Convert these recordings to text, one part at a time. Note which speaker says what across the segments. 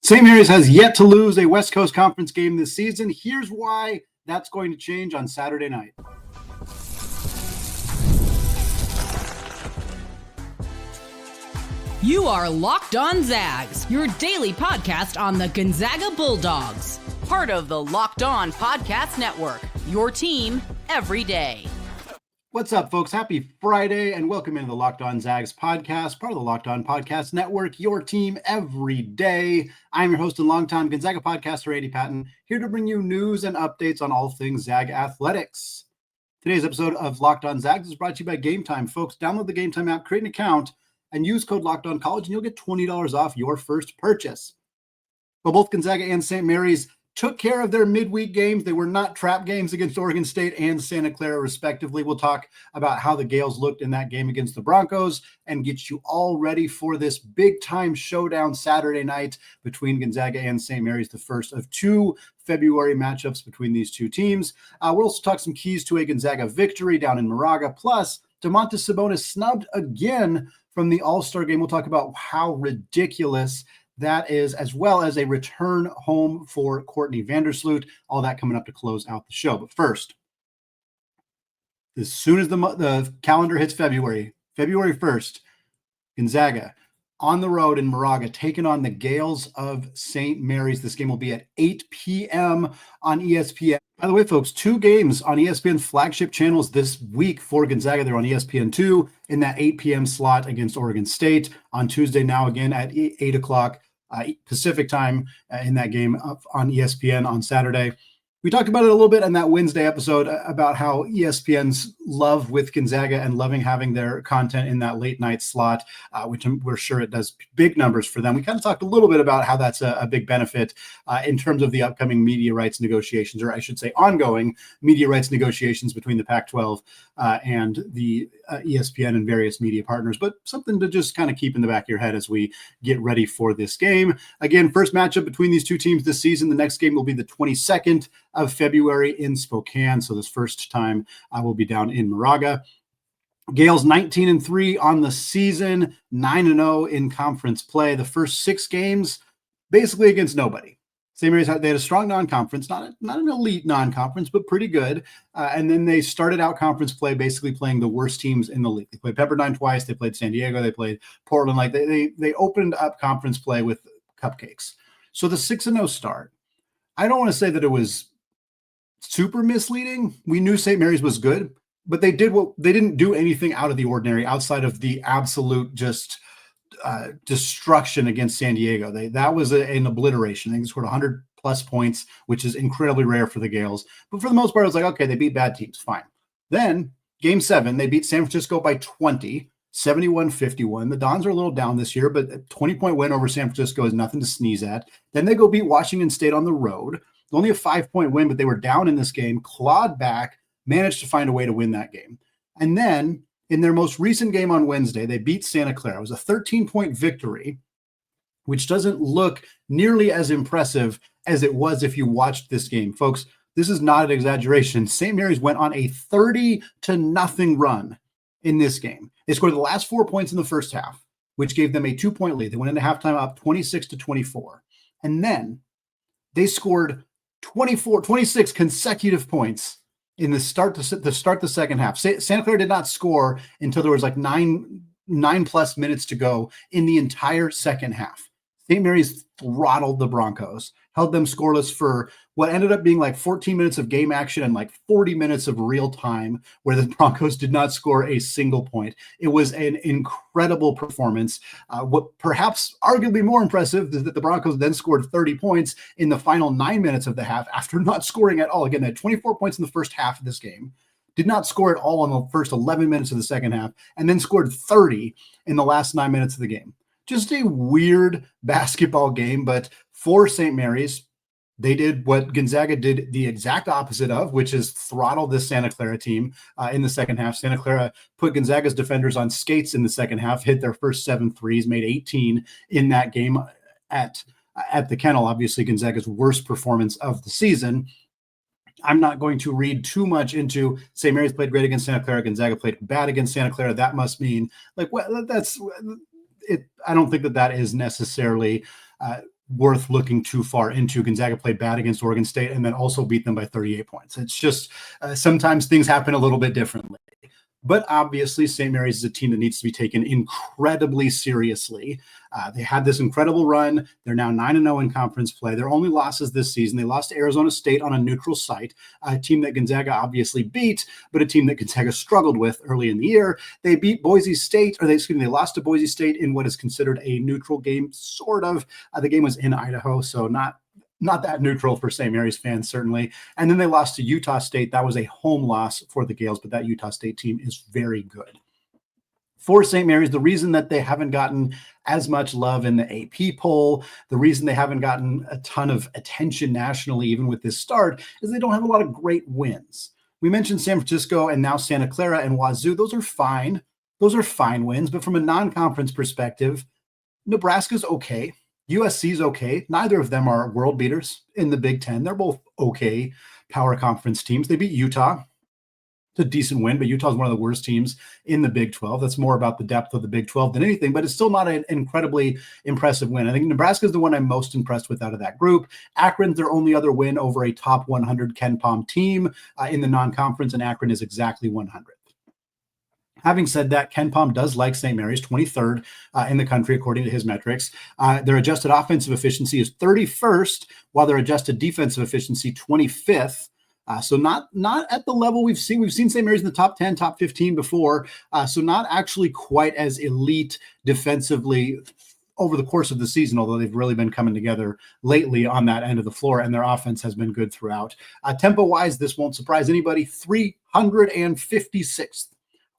Speaker 1: St. Mary's has yet to lose a West Coast Conference game this season. Here's why that's going to change on Saturday night.
Speaker 2: You are Locked On Zags, your daily podcast on the Gonzaga Bulldogs. Part of the Locked On Podcast Network, your team every day.
Speaker 1: What's up, folks? Happy Friday, and welcome into the Locked On Zags podcast, part of the Locked On Podcast Network, your team every day. I'm your host and longtime Gonzaga podcaster, Randy Patton, here to bring you news and updates on all things Zag athletics. Today's episode of Locked On Zags is brought to you by Gametime. Folks, download the Gametime app, create an account, and use code LOCKEDONCollege, and you'll get $20 off your first purchase. Well, both Gonzaga and St. Mary's took care of their midweek games. They were not trap games against Oregon State and Santa Clara, respectively. We'll talk about how the Gaels looked in that game against the Broncos and get you all ready for this big-time showdown Saturday night between Gonzaga and St. Mary's, the first of two February matchups between these two teams. We'll also talk some keys to a Gonzaga victory down in Moraga. Plus, Domantas Sabonis snubbed again from the All-Star game. We'll talk about how ridiculous that is, as well as a return home for Courtney Vandersloot. All that coming up to close out the show. But first, as soon as the calendar hits February 1st, Gonzaga on the road in Moraga, taking on the Gaels of St. Mary's. This game will be at 8 p.m. on ESPN. By the way, folks, two games on ESPN's flagship channels this week for Gonzaga. They're on ESPN2 in that 8 p.m. slot against Oregon State. On Tuesday, now again at 8 o'clock Pacific time in that game on ESPN on Saturday. We talked about it a little bit in that Wednesday episode about how ESPN's love with Gonzaga and loving having their content in that late night slot, which we're sure it does big numbers for them. We kind of talked a little bit about how that's a big benefit in terms of the upcoming media rights negotiations, or I should say ongoing media rights negotiations between the Pac-12 and the ESPN and various media partners, but something to just kind of keep in the back of your head as we get ready for this game. Again, first matchup between these two teams this season. The next game will be the 22nd of February in Spokane. So this first time I will be down in Moraga. Gaels 19-3 on the season, 9-0 in conference play. The first six games basically against nobody. St. Mary's they had a strong non-conference, not an elite non-conference, but pretty good. And then they started out conference play basically playing the worst teams in the league. They played Pepperdine twice. They played San Diego. They played Portland. Like they opened up conference play with cupcakes. So the 6-0 start, I don't want to say that it was super misleading. We knew St. Mary's was good, but they didn't do anything out of the ordinary outside of the absolute just destruction against San Diego. That was an obliteration. I think they scored 100 plus points, which is incredibly rare for the Gaels. But for the most part, it was like, okay, they beat bad teams, fine. Then game 7, they beat San Francisco by 20, 71-51. The Dons are a little down this year, but a 20-point win over San Francisco is nothing to sneeze at. Then they go beat Washington State on the road. Only a 5-point win, but they were down in this game, clawed back, managed to find a way to win that game. And then in their most recent game on Wednesday, they beat Santa Clara. It was a 13-point victory, which doesn't look nearly as impressive as it was if you watched this game. Folks, this is not an exaggeration. St. Mary's went on a 30-0 run in this game. They scored the last 4 points in the first half, which gave them a 2-point lead. They went into halftime up 26-24. And then they scored 26 consecutive points in the start the second half. Santa Clara did not score until there was like nine plus minutes to go in the entire second half. St. Mary's throttled the Broncos, held them scoreless for what ended up being like 14 minutes of game action and like 40 minutes of real time where the Broncos did not score a single point. It was an incredible performance. What perhaps arguably more impressive is that the Broncos then scored 30 points in the final 9 minutes of the half after not scoring at all. Again, they had 24 points in the first half of this game, did not score at all in the first 11 minutes of the second half, and then scored 30 in the last 9 minutes of the game. Just a weird basketball game, but for St. Mary's, they did what Gonzaga did the exact opposite of, which is throttle this Santa Clara team in the second half. Santa Clara put Gonzaga's defenders on skates in the second half, hit their first 7 threes, made 18 in that game at the Kennel. Obviously, Gonzaga's worst performance of the season. I'm not going to read too much into St. Mary's played great against Santa Clara, Gonzaga played bad against Santa Clara. That must mean, like, well, that's it. I don't think that is necessarily worth looking too far into. Gonzaga played bad against Oregon State and then also beat them by 38 points. It's just sometimes things happen a little bit differently. But obviously, St. Mary's is a team that needs to be taken incredibly seriously. They had this incredible run. They're now 9-0 in conference play. Their only losses this season, they lost to Arizona State on a neutral site, a team that Gonzaga obviously beat, but a team that Gonzaga struggled with early in the year. They beat Boise State, they lost to Boise State in what is considered a neutral game, sort of. The game was in Idaho, so not that neutral for St. Mary's fans, certainly. And then they lost to Utah State. That was a home loss for the Gaels, but that Utah State team is very good. For St. Mary's, the reason that they haven't gotten as much love in the AP poll, the reason they haven't gotten a ton of attention nationally, even with this start, is they don't have a lot of great wins. We mentioned San Francisco and now Santa Clara and Wazoo. Those are fine. Those are fine wins. But from a non-conference perspective, Nebraska's okay. USC's okay. Neither of them are world beaters in the Big Ten. They're both okay power conference teams. They beat Utah. It's a decent win, but Utah's one of the worst teams in the Big 12. That's more about the depth of the Big 12 than anything, but it's still not an incredibly impressive win. I think Nebraska's the one I'm most impressed with out of that group. Akron's their only other win over a top 100 KenPom team in the non-conference, and Akron is exactly 100th. Having said that, KenPom does like St. Mary's, 23rd in the country, according to his metrics. Their adjusted offensive efficiency is 31st, while their adjusted defensive efficiency, 25th. So not at the level we've seen. We've seen St. Mary's in the top 10, top 15 before. So not actually quite as elite defensively over the course of the season, although they've really been coming together lately on that end of the floor, and their offense has been good throughout. Tempo-wise, this won't surprise anybody, 356th.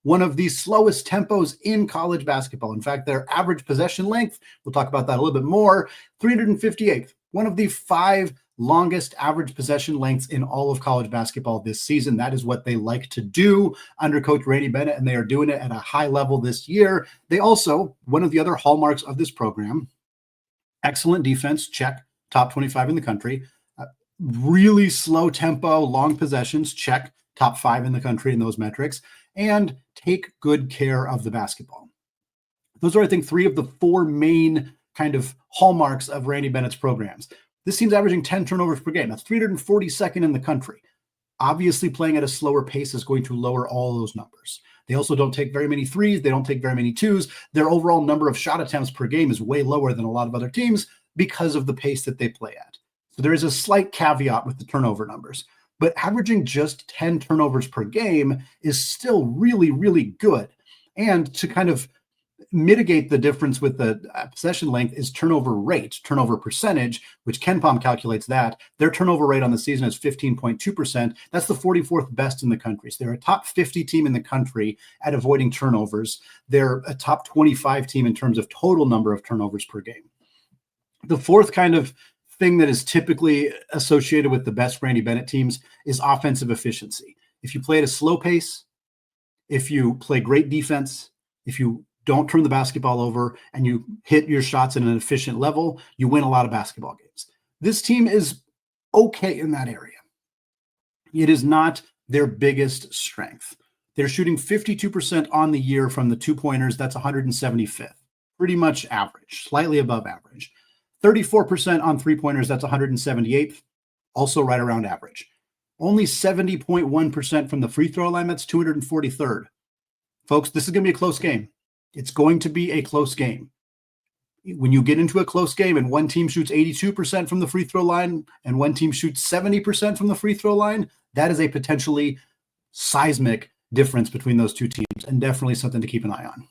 Speaker 1: One of the slowest tempos in college basketball. In fact, their average possession length, we'll talk about that a little bit more, 358th. One of the 5 longest average possession lengths in all of college basketball this season. That is what they like to do under Coach Randy Bennett, and they are doing it at a high level this year. They also, one of the other hallmarks of this program, excellent defense, check, top 25 in the country. Really slow tempo, long possessions, check, top 5 in the country in those metrics, and take good care of the basketball. Those are, I think, 3 of the 4 main kind of hallmarks of Randy Bennett's programs. This team's averaging 10 turnovers per game. That's 342nd in the country. Obviously, playing at a slower pace is going to lower all those numbers. They also don't take very many threes. They don't take very many twos. Their overall number of shot attempts per game is way lower than a lot of other teams because of the pace that they play at. So there is a slight caveat with the turnover numbers. But averaging just 10 turnovers per game is still really, really good. And to kind of mitigate the difference with the possession length is turnover rate, turnover percentage, which KenPom calculates that. Their turnover rate on the season is 15.2%. That's the 44th best in the country. So they're a top 50 team in the country at avoiding turnovers. They're a top 25 team in terms of total number of turnovers per game. The fourth kind of thing that is typically associated with the best Randy Bennett teams is offensive efficiency. If you play at a slow pace, if you play great defense, if you don't turn the basketball over, and you hit your shots at an efficient level, you win a lot of basketball games. This team is okay in that area. It is not their biggest strength. They're shooting 52% on the year from the 2-pointers. That's 175th. Pretty much average, slightly above average. 34% on 3-pointers, that's 178th, also right around average. Only 70.1% from the free throw line, that's 243rd. Folks, this is going to be a close game. It's going to be a close game. When you get into a close game and one team shoots 82% from the free throw line and one team shoots 70% from the free throw line, that is a potentially seismic difference between those two teams, and definitely something to keep an eye on.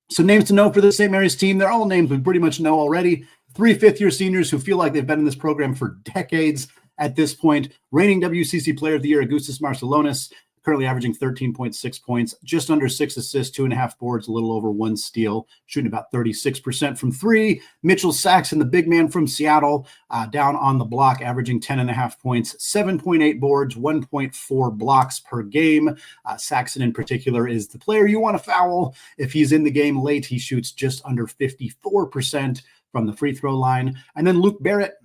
Speaker 1: So names to know for the St. Mary's team, they're all names we pretty much know already. 3 fifth-year seniors who feel like they've been in this program for decades at this point. Reigning WCC Player of the Year, Augustas Marciulionis, currently averaging 13.6 points, just under 6 assists, 2.5 boards, a little over 1 steal, shooting about 36% from 3. Mitchell Saxen, the big man from Seattle, down on the block, averaging 10.5 points, 7.8 boards, 1.4 blocks per game. Saxen in particular is the player you want to foul. If he's in the game late, he shoots just under 54% from the free throw line. And then Luke Barrett,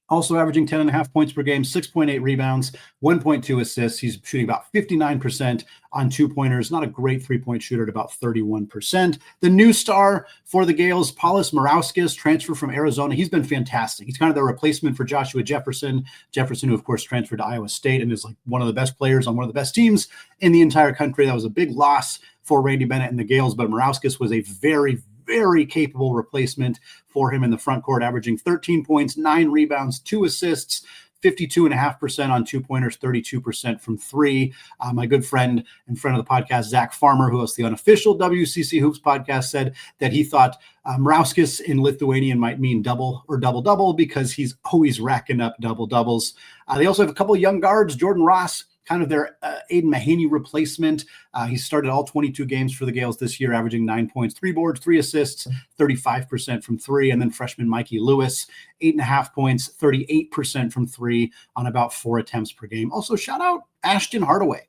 Speaker 1: Also averaging 10.5 points per game, 6.8 rebounds, 1.2 assists. He's shooting about 59% on two-pointers. Not a great three-point shooter at about 31%. The new star for the Gaels, Paulus Morauskas, transfer from Arizona. He's been fantastic. He's kind of the replacement for Joshua Jefferson. Jefferson, who, of course, transferred to Iowa State and is like one of the best players on one of the best teams in the entire country. That was a big loss for Randy Bennett and the Gaels, but Morauskas was a very capable replacement for him in the front court, averaging 13 points, 9 rebounds, 2 assists, 52.5% on two-pointers, 32% from three. My good friend and friend of the podcast, Zach Farmer, who hosts the unofficial WCC Hoops podcast, said that he thought Morauskas in Lithuanian might mean double or double-double because he's always racking up double-doubles. They also have a couple of young guards, Jordan Ross, kind of their Aiden Mahaney replacement. He started all 22 games for the Gaels this year, averaging 9 points, 3 boards, 3 assists, 35% from three. And then freshman Mikey Lewis, 8.5 points, 38% from three on about 4 attempts per game. Also, shout out Ashton Hardaway.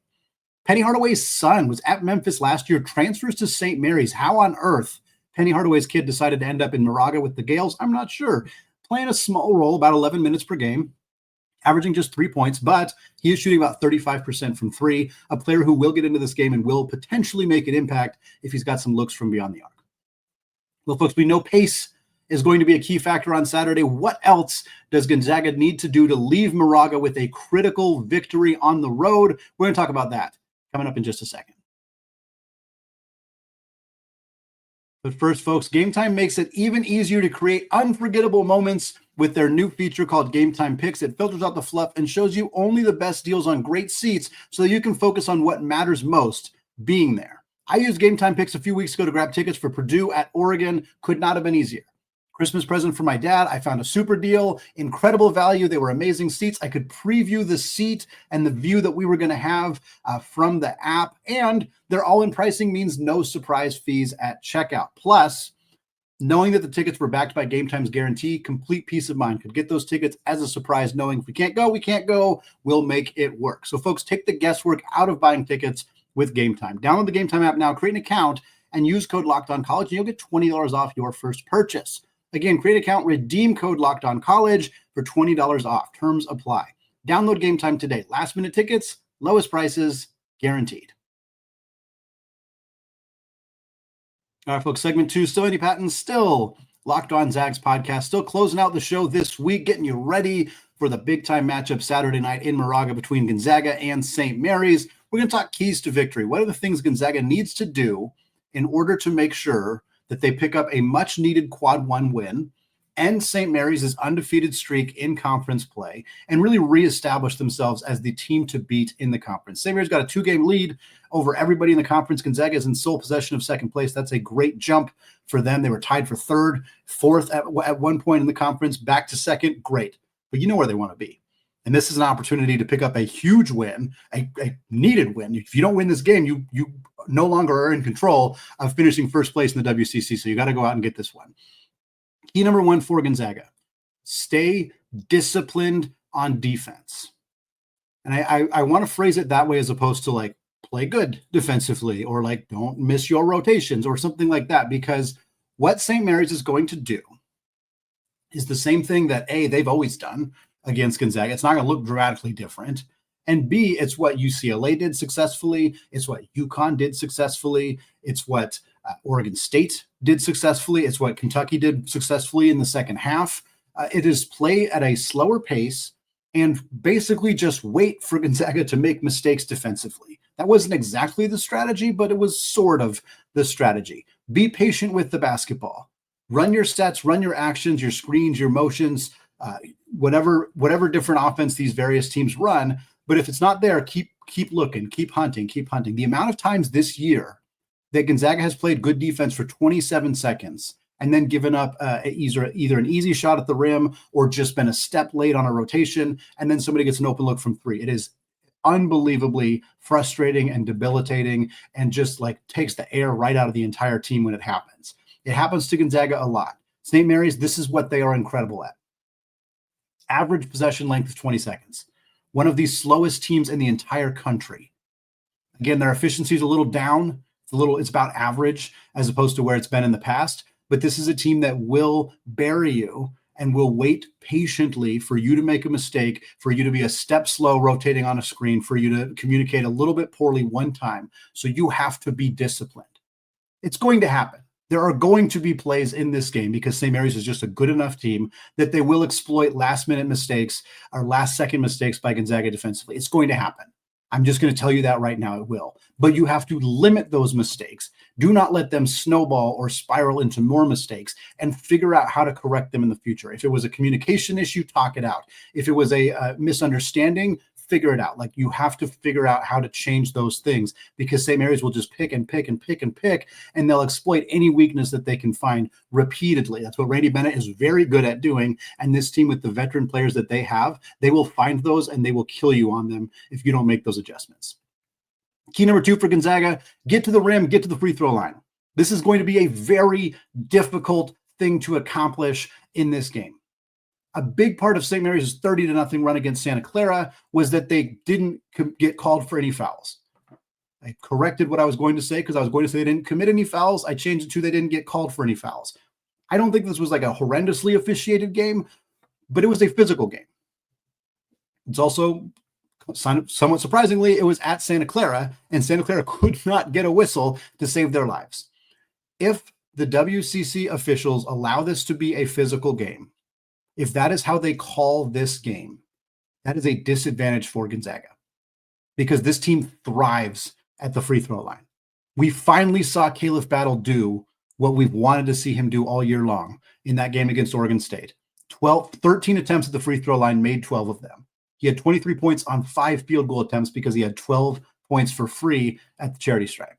Speaker 1: Penny Hardaway's son was at Memphis last year, transfers to St. Mary's. How on earth Penny Hardaway's kid decided to end up in Moraga with the Gaels? I'm not sure. Playing a small role, about 11 minutes per game, averaging just 3 points, but he is shooting about 35% from three, a player who will get into this game and will potentially make an impact if he's got some looks from beyond the arc. Well, folks, we know pace is going to be a key factor on Saturday. What else does Gonzaga need to do to leave Moraga with a critical victory on the road? We're going to talk about that coming up in just a second. But first, folks, Gametime makes it even easier to create unforgettable moments with their new feature called Gametime Picks. It filters out the fluff and shows you only the best deals on great seats so that you can focus on what matters most, being there. I used Gametime Picks a few weeks ago to grab tickets for Purdue at Oregon. Could not have been easier. Christmas present for my dad. I found a super deal, incredible value. They were amazing seats. I could preview the seat and the view that we were going to have from the app. And their all-in pricing means no surprise fees at checkout. Plus, knowing that the tickets were backed by Gametime's guarantee, complete peace of mind. Could get those tickets as a surprise, knowing if we can't go, we can't go. We'll make it work. So, folks, take the guesswork out of buying tickets with Gametime. Download the Gametime app now, create an account, and use code LOCKEDONCollege, and you'll get $20 off your first purchase. Again, create an account, redeem code LOCKEDONCollege for $20 off. Terms apply. Download Gametime today. Last-minute tickets, lowest prices, guaranteed. All right, folks, segment 2, still Andy Patton, still Locked On Zags podcast, still closing out the show this week, getting you ready for the big-time matchup Saturday night in Moraga between Gonzaga and St. Mary's. We're going to talk keys to victory. What are the things Gonzaga needs to do in order to make sure that they pick up a much-needed quad one win, end St. Mary's' undefeated streak in conference play, and really reestablish themselves as the team to beat in the conference. St. Mary's got a 2-game lead over everybody in the conference. Gonzaga is in sole possession of second place. That's a great jump for them. They were tied for third, fourth at one point in the conference, back to second. Great. But you know where they want to be. And this is an opportunity to pick up a huge win, a needed win. If you don't win this game, you no longer are in control of finishing first place in the WCC. So you got to go out and get this one. Key number 1 for Gonzaga: stay disciplined on defense. And I want to phrase it that way as opposed to like play good defensively or like don't miss your rotations or something like that, because what St. Mary's is going to do is the same thing that A, they've always done against Gonzaga. It's not going to look dramatically different. And B, it's what UCLA did successfully. It's what UConn did successfully. It's what Oregon State did successfully. It's what Kentucky did successfully in the second half. It is play at a slower pace and basically just wait for Gonzaga to make mistakes defensively. That wasn't exactly the strategy, but it was sort of the strategy. Be patient with the basketball. Run your sets, run your actions, your screens, your motions, whatever different offense these various teams run. But if it's not there, keep looking, keep hunting. The amount of times this year that Gonzaga has played good defense for 27 seconds and then given up either an easy shot at the rim or just been a step late on a rotation, and then somebody gets an open look from three. It is unbelievably frustrating and debilitating and just like takes the air right out of the entire team when it happens. It happens to Gonzaga a lot. St. Mary's, this is what they are incredible at. Average possession length of 20 seconds. One of the slowest teams in the entire country. Again, their efficiency is a little down. It's about average as opposed to where it's been in the past. But this is a team that will bury you and will wait patiently for you to make a mistake, for you to be a step slow rotating on a screen, for you to communicate a little bit poorly one time. So you have to be disciplined. It's going to happen. There are going to be plays in this game because St. Mary's is just a good enough team that they will exploit last-minute mistakes or last-second mistakes by Gonzaga defensively. It's going to happen. I'm just going to tell you that right now, it will. But you have to limit those mistakes. Do not let them snowball or spiral into more mistakes, and figure out how to correct them in the future. If it was a communication issue, talk it out. If it was a misunderstanding, figure it out. Like, you have to figure out how to change those things, because St. Mary's will just pick and pick and pick and pick, and they'll exploit any weakness that they can find repeatedly. That's what Randy Bennett is very good at doing. And this team, with the veteran players that they have, they will find those and they will kill you on them if you don't make those adjustments. Key number 2 for Gonzaga: get to the rim, get to the free throw line. This is going to be a very difficult thing to accomplish in this game. A big part of St. Mary's 30-0 run against Santa Clara was that they didn't get called for any fouls. I corrected what I was going to say, because I was going to say they didn't commit any fouls. I changed it to they didn't get called for any fouls. I don't think this was like a horrendously officiated game, but it was a physical game. It's also, somewhat surprisingly, it was at Santa Clara, and Santa Clara could not get a whistle to save their lives. If the WCC officials allow this to be a physical game, if that is how they call this game, that is a disadvantage for Gonzaga, because this team thrives at the free throw line. We finally saw Caleb Battle do what we've wanted to see him do all year long in that game against Oregon State. 13 attempts at the free throw line, made 12 of them. He had 23 points on 5 field goal attempts because he had 12 points for free at the charity stripe.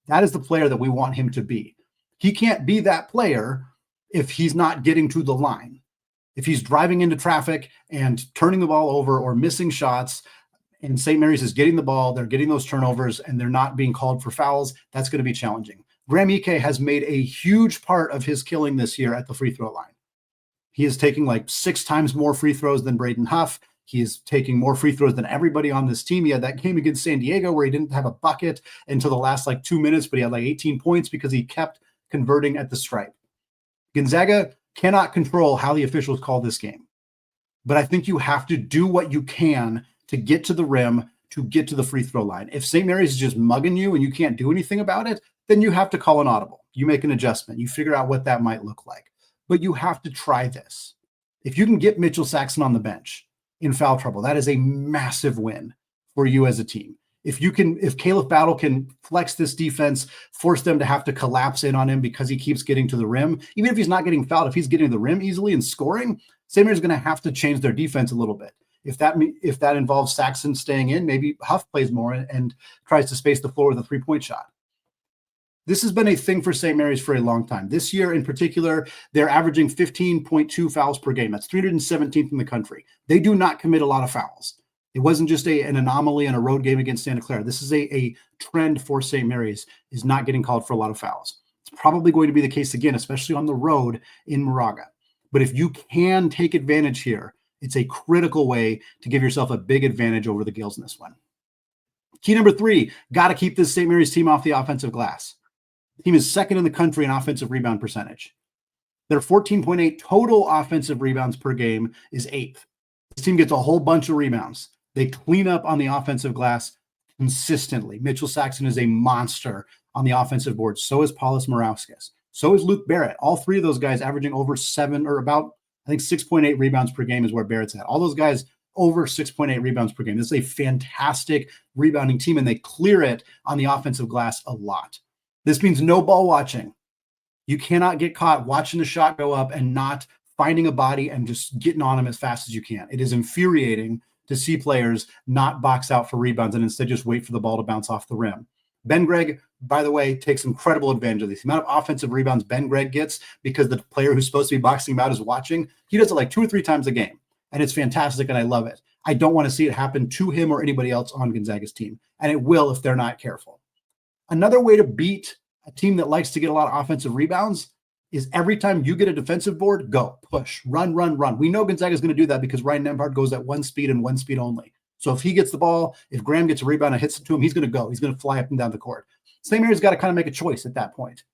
Speaker 1: That is the player that we want him to be. He can't be that player if he's not getting to the line. If he's driving into traffic and turning the ball over or missing shots, and St. Mary's is getting the ball, they're getting those turnovers, and they're not being called for fouls, that's going to be challenging. Graham Ike has made a huge part of his killing this year at the free throw line. He is taking like 6 times more free throws than Braden Huff. He is taking more free throws than everybody on this team. He had that game against San Diego where he didn't have a bucket until the last 2 minutes, but he had 18 points because he kept converting at the stripe. Gonzaga cannot control how the officials call this game, but I think you have to do what you can to get to the rim, to get to the free throw line. If St. Mary's is just mugging you and you can't do anything about it, then you have to call an audible. You make an adjustment. You figure out what that might look like, but you have to try this. If you can get Mitchell Saxen on the bench in foul trouble, that is a massive win for you as a team. If Caleb Battle can flex this defense, force them to have to collapse in on him because he keeps getting to the rim, even if he's not getting fouled, if he's getting to the rim easily and scoring, St. Mary's going to have to change their defense a little bit. If that involves Saxen staying in, maybe Huff plays more and tries to space the floor with a 3-point shot. This has been a thing for St. Mary's for a long time. This year in particular, they're averaging 15.2 fouls per game. That's 317th in the country. They do not commit a lot of fouls. It wasn't just an anomaly in a road game against Santa Clara. This is a trend for St. Mary's, is not getting called for a lot of fouls. It's probably going to be the case again, especially on the road in Moraga. But if you can take advantage here, it's a critical way to give yourself a big advantage over the Gaels in this one. Key number 3, got to keep this St. Mary's team off the offensive glass. The team is second in the country in offensive rebound percentage. Their 14.8 total offensive rebounds per game is 8th. This team gets a whole bunch of rebounds. They clean up on the offensive glass consistently. Mitchell Saxen is a monster on the offensive board. So is Paulus Morauskas. So is Luke Barrett. All 3 of those guys averaging over 7 or about, 6.8 rebounds per game is where Barrett's at. All those guys over 6.8 rebounds per game. This is a fantastic rebounding team, and they clear it on the offensive glass a lot. This means no ball watching. You cannot get caught watching the shot go up and not finding a body and just getting on them as fast as you can. It is infuriating to see players not box out for rebounds and instead just wait for the ball to bounce off the rim. Ben Gregg, by the way, takes incredible advantage of this. The amount of offensive rebounds Ben Gregg gets because the player who's supposed to be boxing him out is watching, he does it 2 or 3 times a game, and it's fantastic, and I love it. I don't want to see it happen to him or anybody else on Gonzaga's team, and it will if they're not careful. Another way to beat a team that likes to get a lot of offensive rebounds is every time you get a defensive board, go, push, run, run, run. We know Gonzaga is going to do that because Ryan Nembhard goes at 1 speed and 1 speed only. So if he gets the ball, if Graham gets a rebound and hits it to him, he's going to go. He's going to fly up and down the court. St. Mary's got to kind of make a choice at that point.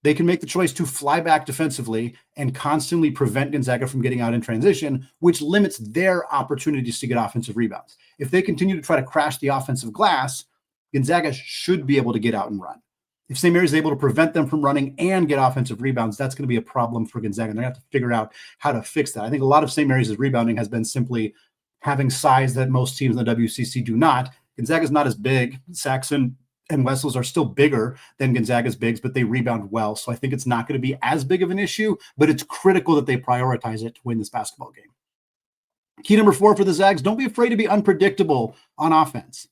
Speaker 1: They can make the choice to fly back defensively and constantly prevent Gonzaga from getting out in transition, which limits their opportunities to get offensive rebounds. If they continue to try to crash the offensive glass, Gonzaga should be able to get out and run. If St. Mary's is able to prevent them from running and get offensive rebounds, that's going to be a problem for Gonzaga. And they're going to have to figure out how to fix that. I think a lot of St. Mary's rebounding has been simply having size that most teams in the WCC do not. Gonzaga's not as big. Saxen and Wessels are still bigger than Gonzaga's bigs, but they rebound well. So I think it's not going to be as big of an issue, but it's critical that they prioritize it to win this basketball game. Key number 4 for the Zags, don't be afraid to be unpredictable on offense.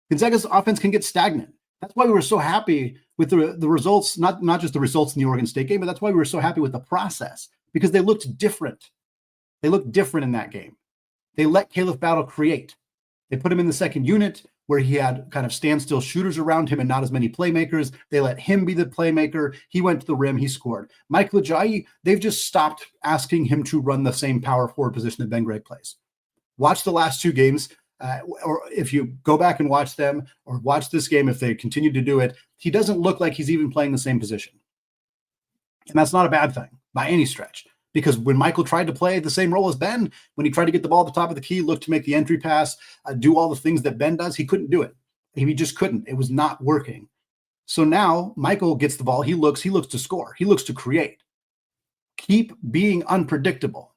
Speaker 1: Gonzaga's offense can get stagnant. That's why we were so happy with the results, not just the results in the Oregon State game, but that's why we were so happy with the process, because they looked different. They looked different in that game. They let Caleb Battle create. They put him in the second unit where he had kind of standstill shooters around him and not as many playmakers. They let him be the playmaker. He went to the rim. He scored. Michael Ajayi, they've just stopped asking him to run the same power forward position that Ben Gray plays. Watch the last 2 games. Or if you go back and watch them or watch this game, if they continue to do it, he doesn't look like he's even playing the same position. And that's not a bad thing by any stretch, because when Michael tried to play the same role as Ben, when he tried to get the ball at the top of the key, look to make the entry pass, do all the things that Ben does, he couldn't do it. He just couldn't. It was not working. So now Michael gets the ball. He looks to score. He looks to create. Keep being unpredictable.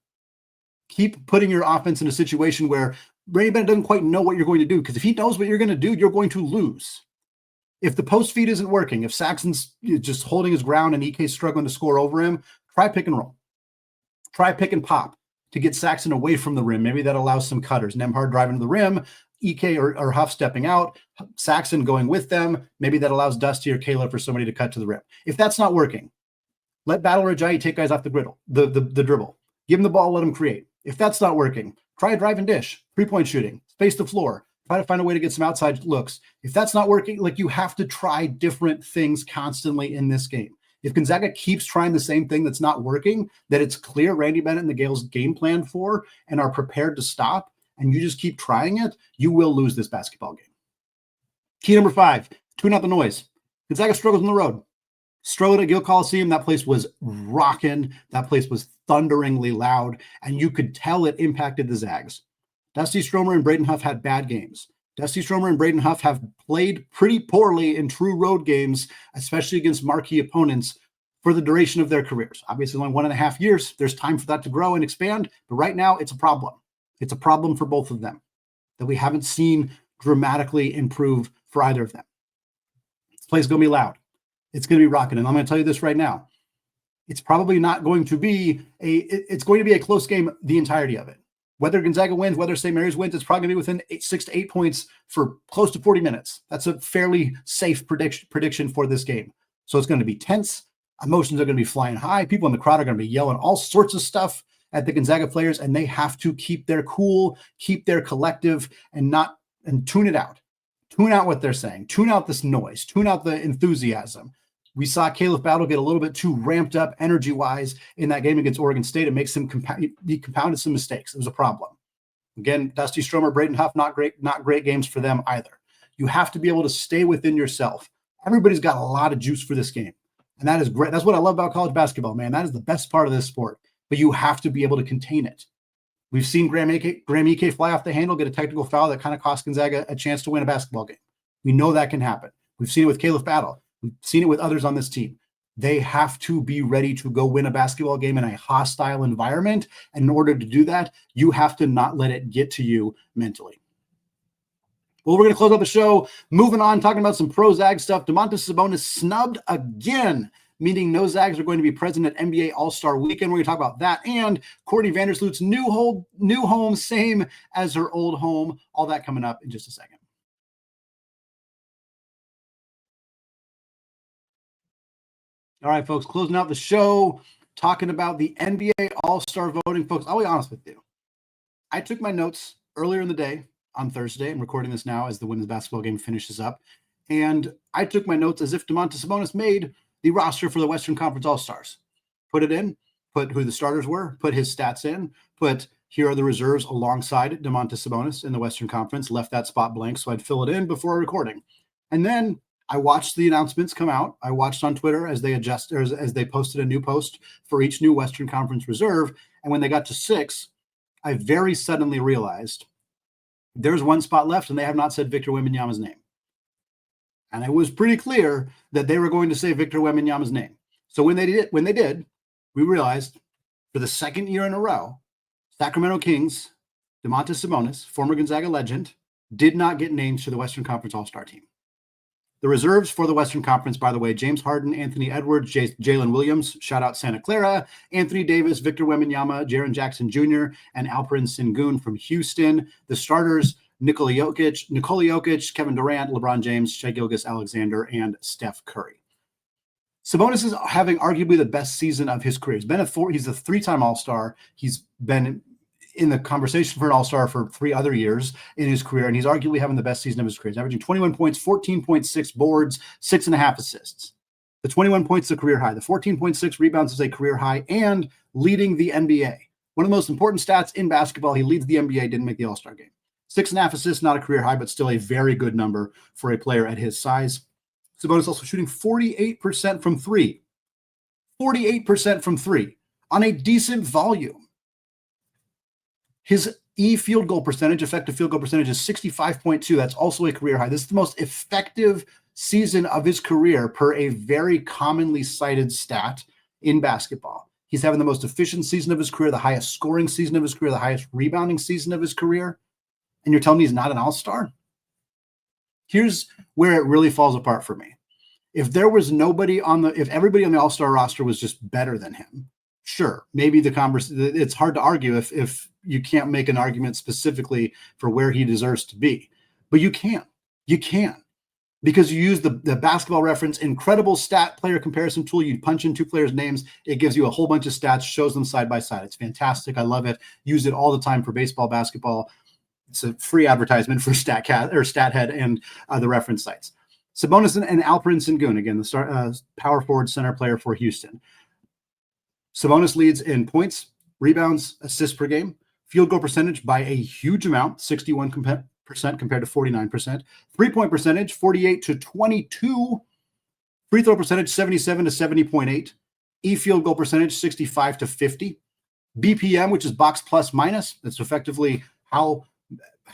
Speaker 1: Keep putting your offense in a situation where Randy Bennett doesn't quite know what you're going to do, because if he knows what you're going to do, you're going to lose. If the post feed isn't working, if Saxon's just holding his ground and EK's struggling to score over him, try pick and roll. Try pick and pop to get Saxon away from the rim. Maybe that allows some cutters. Nembhard driving to the rim, EK or Huff stepping out, Saxon going with them. Maybe that allows Dusty or Caleb for somebody to cut to the rim. If that's not working, let Battle or Ajayi take guys off the dribble. Give him the ball, let him create. If that's not working, try a drive and dish, 3-point shooting, space the floor, try to find a way to get some outside looks. If that's not working, you have to try different things constantly in this game. If Gonzaga keeps trying the same thing that's not working, that it's clear Randy Bennett and the Gaels game plan for and are prepared to stop, and you just keep trying it, you will lose this basketball game. Key number 5, tune out the noise. Gonzaga struggles on the road. Strode at Gill Coliseum, that place was rocking. That place was thunderingly loud, and you could tell it impacted the Zags. Dusty Stromer and Braden Huff had bad games. Dusty Stromer and Braden Huff have played pretty poorly in true road games, especially against marquee opponents, for the duration of their careers. Obviously, only 1.5 years. There's time for that to grow and expand, but right now it's a problem. It's a problem for both of them that we haven't seen dramatically improve for either of them. This place is going to be loud. It's going to be rocking. And I'm going to tell you this right now. It's probably not going to be it's going to be a close game the entirety of it. Whether Gonzaga wins, whether St. Mary's wins, it's probably going to be within 6 to 8 points for close to 40 minutes. That's a fairly safe prediction for this game. So it's going to be tense. Emotions are going to be flying high. People in the crowd are going to be yelling all sorts of stuff at the Gonzaga players, and they have to keep their cool, keep their collective, and tune it out. Tune out what they're saying. Tune out this noise. Tune out the enthusiasm. We saw Caleb Battle get a little bit too ramped up energy-wise in that game against Oregon State. It makes him he compounded some mistakes. It was a problem. Again, Dusty Stromer, Braden Huff, not great games for them either. You have to be able to stay within yourself. Everybody's got a lot of juice for this game, and that is great. That's what I love about college basketball, man. That is the best part of this sport, but you have to be able to contain it. We've seen Graham Ike fly off the handle, get a technical foul that kind of cost Gonzaga a chance to win a basketball game. We know that can happen. We've seen it with Caleb Battle. We've seen it with others on this team. They have to be ready to go win a basketball game in a hostile environment. And in order to do that, you have to not let it get to you mentally. Well, we're going to close out the show. Moving on, talking about some pro Zag stuff. Domantas Sabonis snubbed again, meaning no Zags are going to be present at NBA All-Star Weekend. We're going to talk about that and Courtney Vandersloot's new home, same as her old home. All that coming up in just a second. All right, folks, closing out the show, talking about the NBA All-Star voting. Folks, I'll be honest with you. I took my notes earlier in the day on Thursday. I'm recording this now as the women's basketball game finishes up. And I took my notes as if Domantas Sabonis made the roster for the Western Conference All-Stars. Put it in, put who the starters were, put his stats in, put here are the reserves alongside Domantas Sabonis in the Western Conference, left that spot blank so I'd fill it in before recording. And then I watched the announcements come out. I watched on Twitter as they as they posted a new post for each new Western Conference reserve. And when they got to 6, I very suddenly realized there's one spot left and they have not said Victor Wembanyama's name. And it was pretty clear that they were going to say Victor Wembanyama's name. So when they did, we realized for the second year in a row, Sacramento Kings, Domantas Sabonis, former Gonzaga legend, did not get named to the Western Conference All-Star team. The reserves for the Western Conference, by the way, James Harden, Anthony Edwards, Jalen Williams, shout out Santa Clara, Anthony Davis, Victor Wembanyama, Jaren Jackson Jr., and Alperen Sengun from Houston. The starters, Nikola Jokic, Kevin Durant, LeBron James, Shai Gilgeous-Alexander, and Steph Curry. Sabonis is having arguably the best season of his career. He's a 3-time All-Star. He's been in the conversation for an All-Star for 3 other years in his career, and he's arguably having the best season of his career. He's averaging 21 points, 14.6 boards, 6.5 assists. The 21 points is a career high. The 14.6 rebounds is a career high, and leading the NBA. One of the most important stats in basketball, he leads the NBA, didn't make the All-Star game. 6.5 assists, not a career high, but still a very good number for a player at his size. Sabonis also shooting 48% from 3. 48% from 3 on a decent volume. His field goal percentage, effective field goal percentage, is 65.2. That's also a career high. This is the most effective season of his career per a very commonly cited stat in basketball. He's having the most efficient season of his career, the highest scoring season of his career, the highest rebounding season of his career. And you're telling me he's not an All-Star? Here's where it really falls apart for me. If everybody on the All-Star roster was just better than him, sure, maybe it's hard to argue if you can't make an argument specifically for where he deserves to be. But you can. Because you use the Basketball Reference incredible stat player comparison tool. You punch in 2 players' names. It gives you a whole bunch of stats, shows them side by side. It's fantastic. I love it. Use it all the time for baseball, basketball. It's a free advertisement for StatHead and the reference sites. Sabonis and Alperen Sengun, again, the power forward center player for Houston. Sabonis leads in points, rebounds, assists per game, field goal percentage by a huge amount, 61% compared to 49%. 3-point percentage, 48 to 22. Free throw percentage, 77 to 70.8. Field goal percentage, 65 to 50. BPM, which is box plus minus. That's effectively how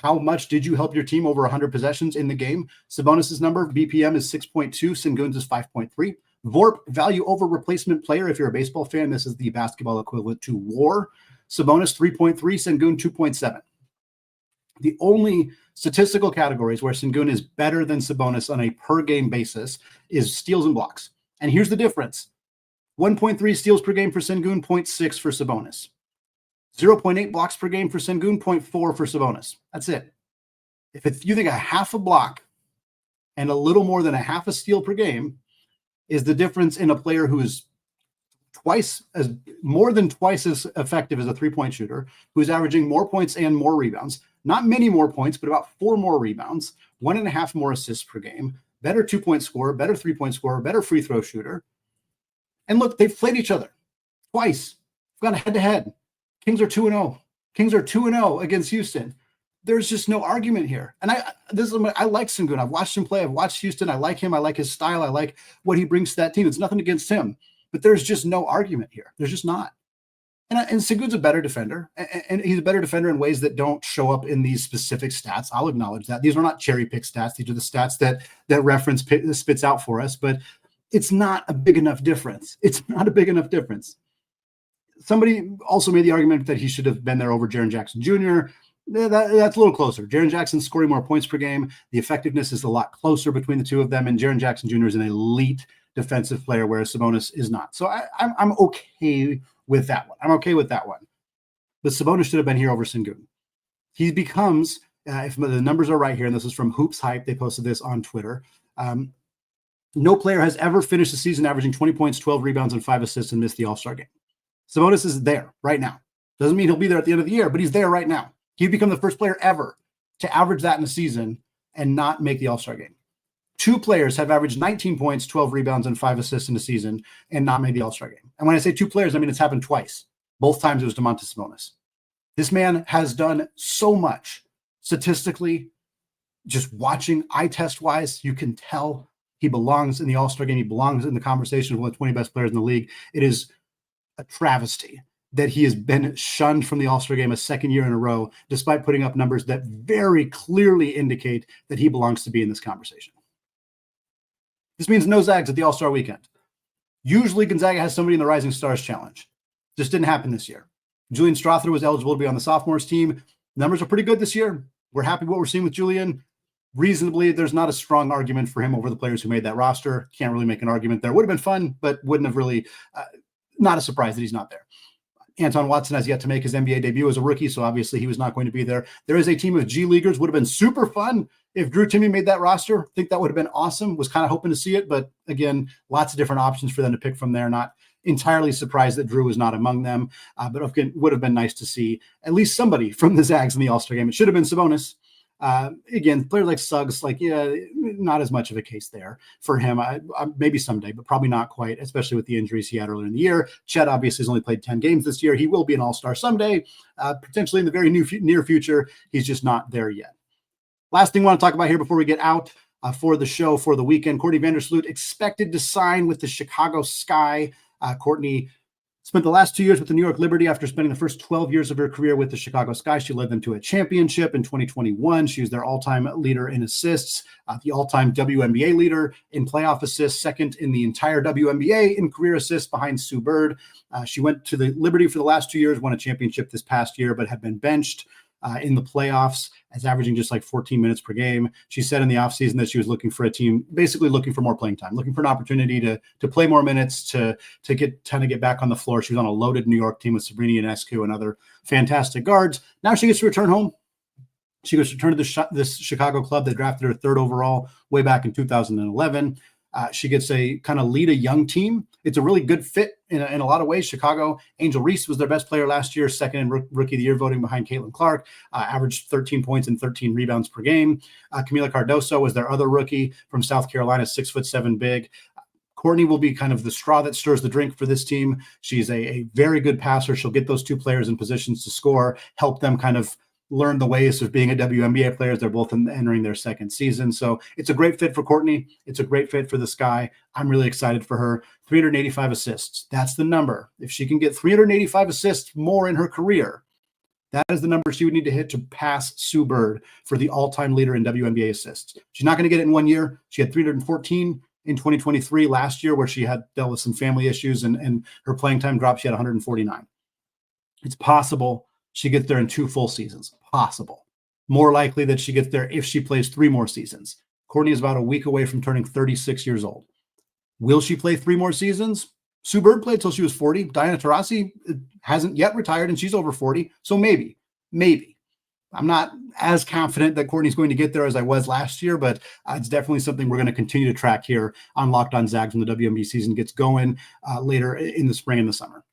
Speaker 1: much did you help your team over 100 possessions in the game. Sabonis's number, BPM, is 6.2. Sengun's is 5.3. VORP, value over replacement player. If you're a baseball fan, this is the basketball equivalent to WAR. Sabonis 3.3, Sengun 2.7. The only statistical categories where Sengun is better than Sabonis on a per game basis is steals and blocks. And here's the difference. 1.3 steals per game for Sengun, 0.6 for Sabonis. 0.8 blocks per game for Sengun, 0.4 for Sabonis. That's it. If you think a half a block and a little more than a half a steal per game is the difference in a player who is more than twice as effective as a 3-point shooter, who is averaging more points and more rebounds, not many more points, but about 4 more rebounds, 1.5 more assists per game, better 2-point scorer, better 3-point scorer, better free throw shooter. And look, they've played each other twice. We've gone head-to-head. Kings are 2-0. Kings are 2-0 against Houston. There's just no argument here. And I like Sengun. I've watched him play. I've watched Houston. I like him. I like his style. I like what he brings to that team. It's nothing against him. But there's just no argument here. There's just not. And Sengun's a better defender. And he's a better defender in ways that don't show up in these specific stats. I'll acknowledge that. These are not cherry-pick stats. These are the stats that reference spits out for us. But it's not a big enough difference. It's not a big enough difference. Somebody also made the argument that he should have been there over Jaren Jackson Jr. That's a little closer. Jaren Jackson's scoring more points per game. The effectiveness is a lot closer between the two of them, and Jaren Jackson Jr. is an elite defensive player, whereas Sabonis is not. So I'm okay with that one. But Sabonis should have been here over Sengun. He becomes, if the numbers are right here, and this is from Hoops Hype, they posted this on Twitter, no player has ever finished the season averaging 20 points, 12 rebounds, and 5 assists and missed the All-Star game. Sabonis is there right now. Doesn't mean he'll be there at the end of the year, but he's there right now. He'd become the first player ever to average that in a season and not make the All-Star game. 2 players have averaged 19 points, 12 rebounds, and 5 assists in a season and not made the All-Star game. And when I say 2 players, I mean it's happened twice. Both times it was Domantas Sabonis. This man has done so much statistically. Just watching eye test-wise, you can tell He belongs in the All-Star game. He belongs in the conversation of one of the 20 best players in the league. It is a travesty that he has been shunned from the All-Star game a second year in a row, despite putting up numbers that very clearly indicate that he belongs to be in this conversation. This means no Zags at the All-Star weekend. Usually Gonzaga has somebody in the Rising Stars Challenge. Just didn't happen this year. Julian Strother was eligible to be on the sophomores team. Numbers are pretty good this year. We're happy with what we're seeing with Julian. Reasonably, there's not a strong argument for him over the players who made that roster. Can't really make an argument there. Would have been fun, but wouldn't have really, not a surprise that he's not there. Anton Watson has yet to make his NBA debut as a rookie, so obviously he was not going to be there. There is a team of G Leaguers. Would have been super fun if Drew Timme made that roster. I think that would have been awesome. Was kind of hoping to see it, but again, lots of different options for them to pick from there. Not entirely surprised that Drew was not among them, but again, would have been nice to see at least somebody from the Zags in the All-Star game. It should have been Sabonis. Again, players like Suggs, not as much of a case there for him. Maybe someday, but probably not quite, especially with the injuries he had earlier in the year. Chet obviously has only played 10 games this year. He will be an all-star someday, potentially in the very near future. He's just not there yet. Last thing I want to talk about here before we get out for the show for the weekend, Courtney Vandersloot expected to sign with the Chicago Sky. Courtney spent the last 2 years with the New York Liberty after spending the first 12 years of her career with the Chicago Sky. She led them to a championship in 2021. She was their all-time leader in assists, the all-time WNBA leader in playoff assists, second in the entire WNBA in career assists behind Sue Bird. She went to the Liberty for the last 2 years, won a championship this past year, but had been benched in the playoffs as averaging just like 14 minutes per game. She said in the offseason that she was looking for a team, basically looking for more playing time, looking for an opportunity to play more minutes, to get back on the floor. She was on a loaded New York team with Sabrina Ionescu and other fantastic guards. Now she gets to return home. She gets to return to this Chicago club that drafted her third overall way back in 2011. She gets a kind of lead a young team. It's a really good fit in a lot of ways. Chicago, Angel Reese was their best player last year, second in Rookie of the Year voting behind Caitlin Clark, averaged 13 points and 13 rebounds per game. Camila Cardoso was their other rookie from South Carolina, 6'7" big. Courtney will be kind of the straw that stirs the drink for this team. She's a very good passer. She'll get those two players in positions to score, help them kind of learn the ways of being a WNBA player. They're both entering their second season. So it's a great fit for Courtney. It's a great fit for the Sky. I'm really excited for her. 385 assists. That's the number. If she can get 385 assists more in her career, that is the number she would need to hit to pass Sue Bird for the all-time leader in WNBA assists. She's not going to get it in 1 year. She had 314 in 2023 last year, where she had dealt with some family issues and her playing time dropped. She had 149. It's possible she gets there in 2 full seasons. Possible. More likely that she gets there if she plays 3 more seasons. Courtney is about a week away from turning 36 years old. Will she play 3 more seasons? Sue Bird played till she was 40. Diana Taurasi hasn't yet retired, and she's over 40. So maybe. I'm not as confident that Courtney's going to get there as I was last year, but it's definitely something we're going to continue to track here on Locked On Zags when the WNBA season gets going later in the spring and the summer.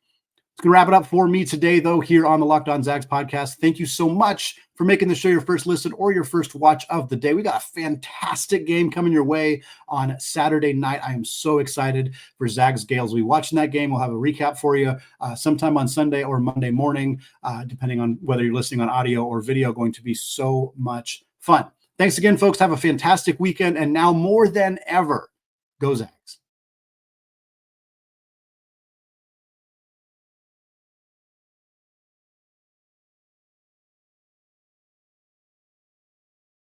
Speaker 1: It's going to wrap it up for me today, though, here on the Locked On Zags podcast. Thank you so much for making the show your first listen or your first watch of the day. We got a fantastic game coming your way on Saturday night. I am so excited for Zags Gaels. We'll be watching that game. We'll have a recap for you sometime on Sunday or Monday morning, depending on whether you're listening on audio or video. Going to be so much fun. Thanks again, folks. Have a fantastic weekend. And now more than ever, go Zags.